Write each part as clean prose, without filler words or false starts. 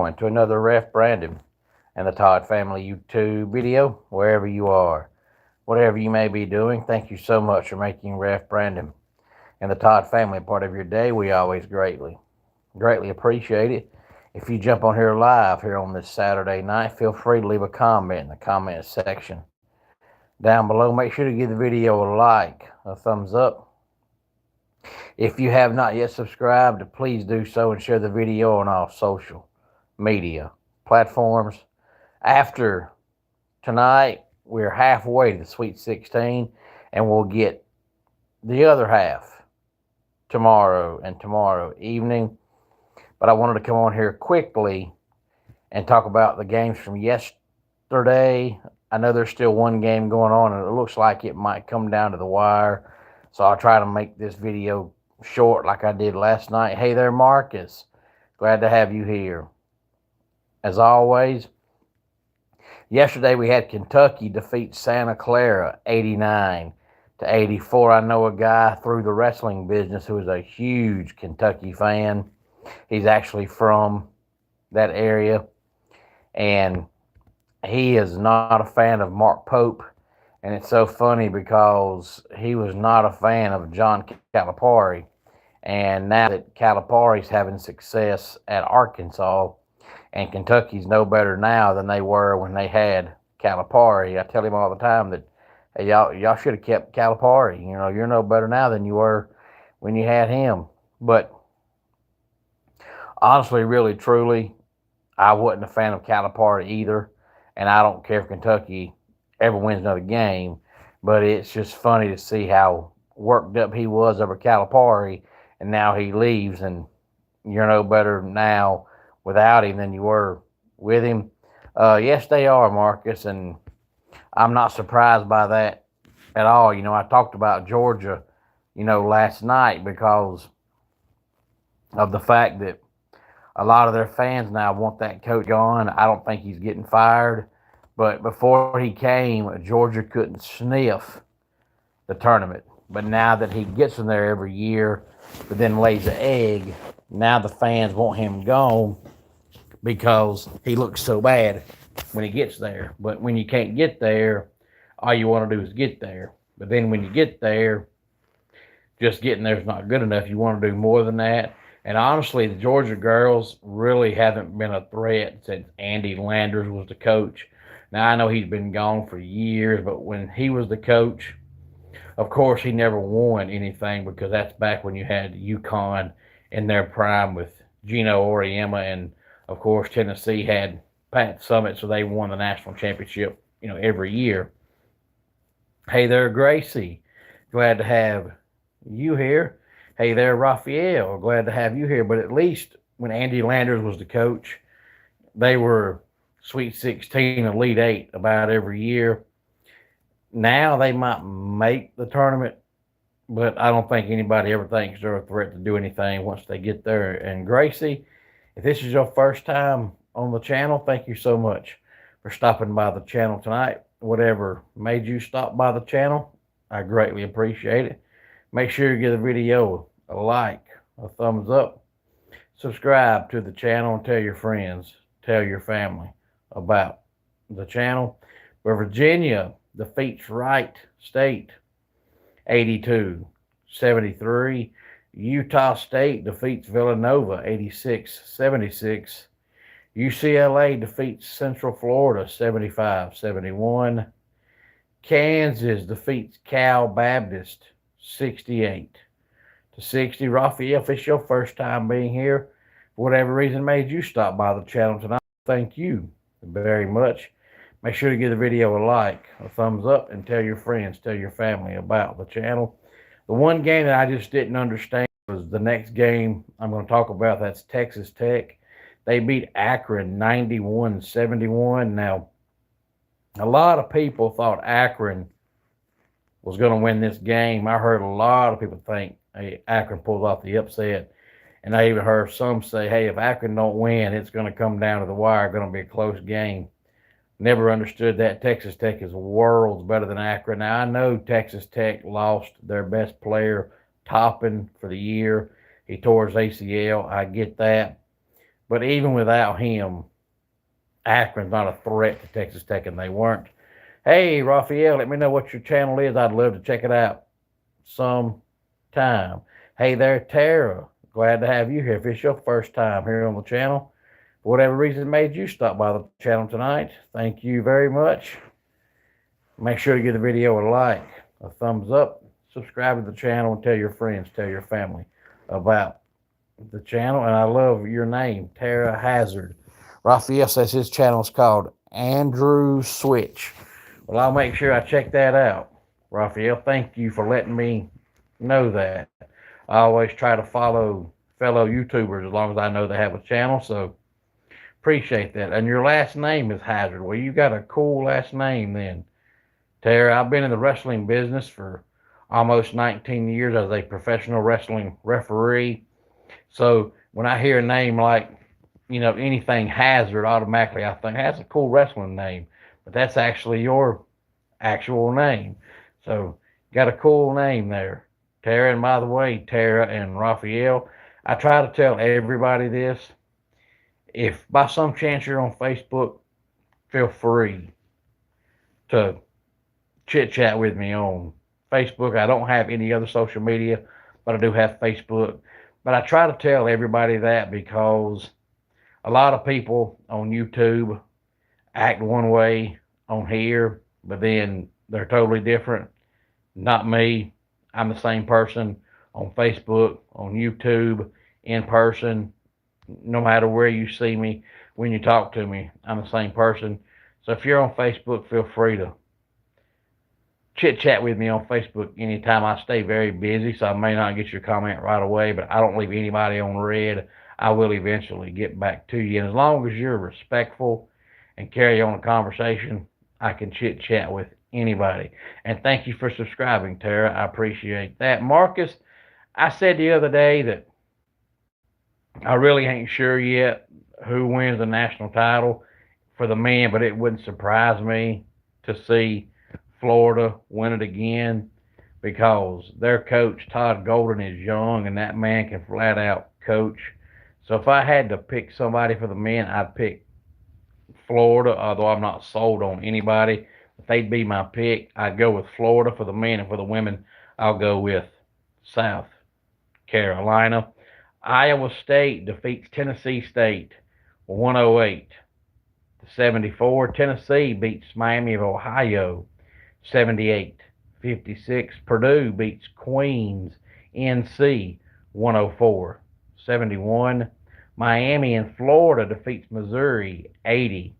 everyone to another Ref Brandon and the Todd Family YouTube video, wherever you are. Whatever you may be doing, thank you so much for making Ref Brandon and the Todd Family a part of your day. We always greatly appreciate it. If you jump on here live here on this Saturday night, feel free to leave a comment in the comment section down below. Make sure to give the video a like, a thumbs up. If you have not yet subscribed, please do so and share the video on all social media platforms. After tonight, we're halfway to the Sweet 16, and we'll get the other half tomorrow and tomorrow evening. But I wanted to come on here quickly and talk about the games from yesterday. I know there's still one game going on, and it looks like it might come down to the wire. So I'll try to make this video short like I did last night. Hey there, Marcus. Glad to have you here. As always, yesterday we had Kentucky defeat Santa Clara 89-84. I know a guy through the wrestling business who is a huge Kentucky fan. He's actually from that area, and he is not a fan of Mark Pope. And it's so funny because he was not a fan of John Calipari. And now that Calipari's having success at Arkansas, and Kentucky's no better now than they were when they had Calipari, I tell him all the time that, hey, y'all should have kept Calipari. You know, you're no better now than you were when you had him. But honestly, really, truly, I wasn't a fan of Calipari either. And I don't care if Kentucky ever wins another game, but it's just funny to see how worked up he was over Calipari, and now he leaves, and you're no better now without him than you were with him. Yes, they are, Marcus, and I'm not surprised by that at all. You know, I talked about Georgia, last night because of the fact that a lot of their fans now want that coach gone. I don't think he's getting fired. But before he came, Georgia couldn't sniff the tournament. But now that he gets in there every year, but then lays an egg, now the fans want him gone because he looks so bad when he gets there. But when you can't get there, all you want to do is get there. But then when you get there, just getting there is not good enough. You want to do more than that. And honestly, the Georgia girls really haven't been a threat since Andy Landers was the coach. Now, I know he's been gone for years, but when he was the coach, of course, he never won anything because that's back when you had UConn in their prime with Gino Auriemma. And, of course, Tennessee had Pat Summitt, so they won the national championship, every year. Hey there, Gracie. Glad to have you here. Hey there, Raphael. Glad to have you here. But at least when Andy Landers was the coach, they were Sweet 16, Elite 8 about every year. Now they might make the tournament, but I don't think anybody ever thinks they're a threat to do anything once they get there. And Gracie, if this is your first time on the channel, thank you so much for stopping by the channel tonight. Whatever made you stop by the channel, I greatly appreciate it. Make sure you give the video a like, a thumbs up, subscribe to the channel, and tell your friends, tell your family about the channel. Where Virginia defeats Wright State 82-73. Utah State defeats Villanova 86-76. UCLA defeats Central Florida 75-71. Kansas defeats Cal Baptist 68-60. Raphael, if it's your first time being here, for whatever reason made you stop by the channel tonight, thank you very much. Make sure to give the video a like, a thumbs up, and tell your friends, tell your family about the channel. The one game that I just didn't understand was the next game I'm going to talk about. That's Texas Tech. They beat Akron 91-71. Now, a lot of people thought Akron was going to win this game. I heard a lot of people think, hey, Akron pulled off the upset. And I even heard some say, hey, if Akron don't win, it's going to come down to the wire. Going to be a close game. Never understood that. Texas Tech is worlds better than Akron. Now, I know Texas Tech lost their best player, Toppin, for the year. He tore his ACL. I get that. But even without him, Akron's not a threat to Texas Tech, and they weren't. Hey, Raphael, let me know what your channel is. I'd love to check it out sometime. Hey there, Tara. Glad to have you here. If it's your first time here on the channel, for whatever reason made you stop by the channel tonight, thank you very much. Make sure to give the video a like, a thumbs up, subscribe to the channel, and tell your friends, tell your family about the channel. And I love your name, Tara Hazard. Raphael says his channel is called Andrew Switch. Well, I'll make sure I check that out. Raphael, thank you for letting me know that. I always try to follow fellow YouTubers as long as I know they have a channel, so appreciate that. And your last name is Hazard. Well, you got a cool last name then, Tara. I've been in the wrestling business for almost 19 years as a professional wrestling referee. So when I hear a name like, anything Hazard, automatically I think that's a cool wrestling name. But that's actually your actual name. So got a cool name there, Tara. And by the way, Tara and Raphael, I try to tell everybody this. If by some chance you're on Facebook, feel free to chit chat with me on Facebook. I don't have any other social media, but I do have Facebook. But I try to tell everybody that because a lot of people on YouTube act one way on here, but then they're totally different. Not me. I'm the same person on Facebook, on YouTube, in person. No matter where you see me, when you talk to me, I'm the same person. So if you're on Facebook, feel free to chit chat with me on Facebook anytime. I stay very busy, so I may not get your comment right away, but I don't leave anybody on red. I will eventually get back to you. And as long as you're respectful and carry on a conversation, I can chit chat with anybody. And thank you for subscribing, Tara. I appreciate that. Marcus, I said the other day that I really ain't sure yet who wins the national title for the men, but it wouldn't surprise me to see Florida win it again because their coach, Todd Golden, is young, and that man can flat out coach. So if I had to pick somebody for the men, I'd pick Florida, although I'm not sold on anybody. If they'd be my pick, I'd go with Florida for the men, and for the women, I'll go with South Carolina. Iowa State defeats Tennessee State 108-74. Tennessee beats Miami of Ohio 78-56. Purdue beats Queens NC 104-71. Miami in Florida defeats Missouri 80-66.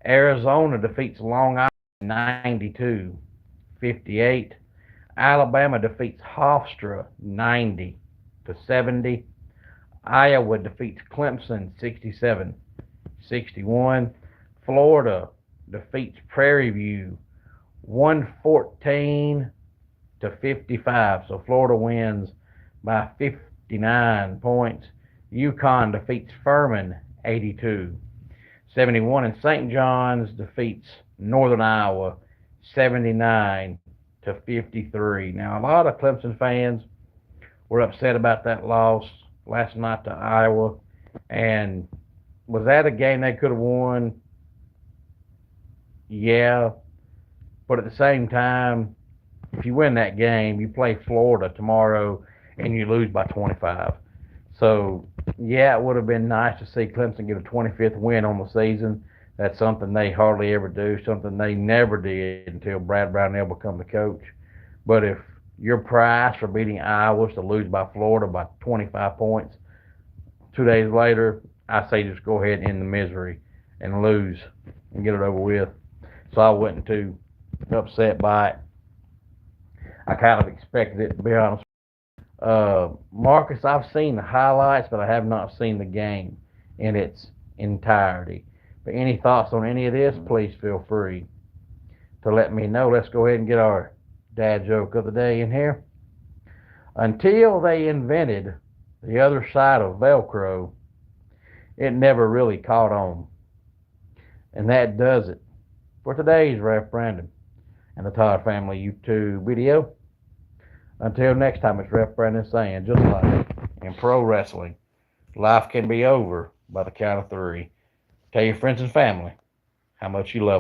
Arizona defeats Long Island 92-58. Alabama defeats Hofstra 90-70. Iowa defeats Clemson 67-61. Florida defeats Prairie View 114-55. So Florida wins by 59 points. UConn defeats Furman 82-71. And St. John's defeats Northern Iowa 79-53. Now, a lot of Clemson fans were upset about that loss last night to Iowa. And was that a game they could have won? Yeah. But at the same time, if you win that game, you play Florida tomorrow and you lose by 25. So, yeah, it would have been nice to see Clemson get a 25th win on the season. That's something they hardly ever do, something they never did until Brad Brownell became the coach. But if your price for beating Iowa is to lose by Florida by 25 points, 2 days later, I say just go ahead and end the misery and lose and get it over with. So I wasn't too upset by it. I kind of expected it, to be honest. Marcus, I've seen the highlights, but I have not seen the game in its entirety. But any thoughts on any of this, please feel free to let me know. Let's go ahead and get our dad joke of the day in here. Until they invented the other side of Velcro, it never really caught on. And that does it for today's Ref Brandon and the Todd Family YouTube video. Until next time, it's Ref Brandon saying, just like in pro wrestling, Life can be over by the count of three. Tell your friends and family how much you love them.